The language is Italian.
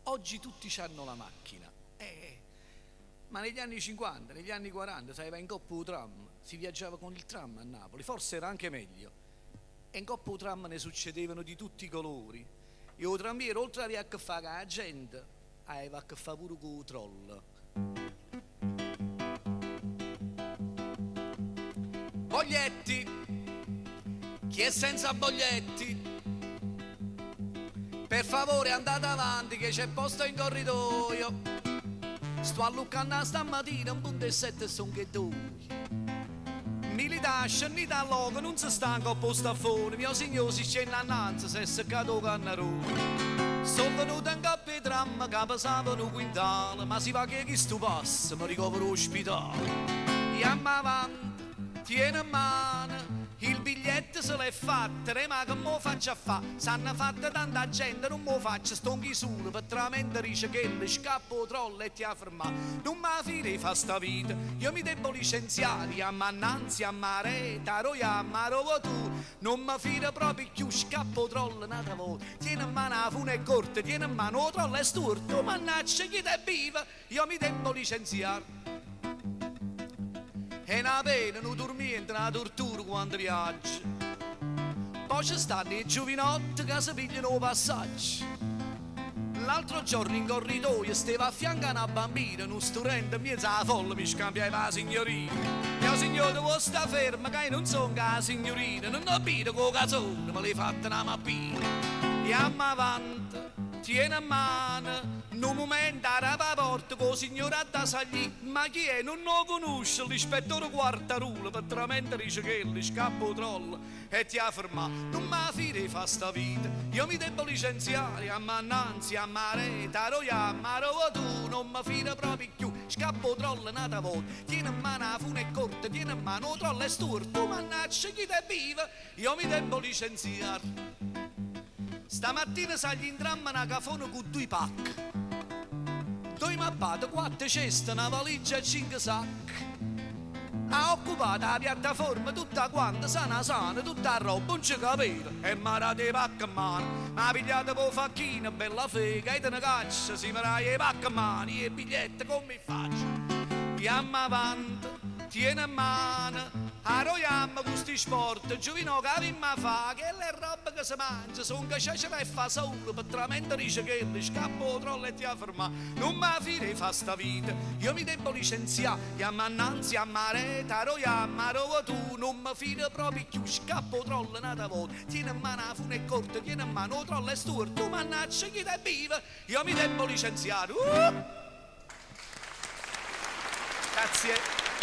Oggi tutti hanno la macchina. Ma negli anni 50, negli anni 40, sai, in coppa o tram, si viaggiava con il tram a Napoli, forse era anche meglio. E in coppa o tram ne succedevano di tutti i colori. E o trambiere, oltre a avere a che fare con la gente, aveva a che fare pure con i troll. Boglietti, chi è senza boglietti? Per favore andate avanti che c'è posto in corridoio. Sto alluccando stamattina un punto e 7 son che due. Militare, scendete a loco, non si stanca a postafone. Mio signore si scende annanzi, si è seccato cannarone. Sono venuto in coppa e tram che pesavano un quintale. Ma si va che chi sto passa, mi ricovero ospitale. Iamma avanti, tiene in mano. Il biglietto se l'è fatto, ma che mo faccio a fa? S'hanno fatta tanta gente, non mo faccio stonchi solo, per tramente dice che le scappo troll e ti ha fermato. Non mi fide fa sta vita, io mi devo licenziare, a mannanzi, a mare, taroia, a marovo tu. Non mi fide proprio più, scappo troll nata volta. Tieni in mano la fune corta, tieni in mano lo troll è sturto, mannaggia chi te viva, io mi devo licenziare. È una pena, non dormiente, una tortura quando viaggi. Poi ci stanno i giovinotti che si pigliano il passaggio. L'altro giorno in corridoio stava a fianco a una bambina, un studente in mezzo alla folla mi scambiava la signorina. Mio signore devo sta ferma che non sono la signorina, non ho capito con casone, me l'hai fatta una mappina. Andiamo avanti, tieni in mano. Non momento a la porta con il signore a tasagli, ma chi è? Non lo conosce, l'ispettore Quartarolo, per tramente dice che gli scappo troll e ti ha fermato. Non mi fide fa sta vita, io mi devo licenziare, a mannanzi, a mare, taroia, a marovo tu, non mi fide proprio più, scappo troll nata volta, tieni in mano la fune corta, tieni in mano lo troll è sturto, mannaggia chi te viva, io mi devo licenziare. Stamattina sagli in tram una cafona con 2 pacchi. 2 mappate, 4 ceste, una valigia e 5 sacchi. Ha occupato la piattaforma tutta quanta, sana sana, tutta a roba, non ci capito. E m'ha dei pacchi in mano, ma pigliate po' facchina, bella fega, e te ne caccia, si farà i pacchi in mano, e i biglietti come faccio. Andiamo avanti, tieni in mano. Arroiamo questi sport, giovino che avemmo fa, che le robe che si mangia, sono che c'è e fa solo, per tramente dice che le scappo troll e ti ha fermato. Non mi fide fa sta vita, io mi devo licenziare, chiamo annanzi a mare, arroiamo, arrovo tu, non mi fide proprio più, scappo troll nata volta, tieni in mano la fune corta, tieni in mano lo troll è sturto, mannaggia chi te viva, io mi devo licenziare. Grazie.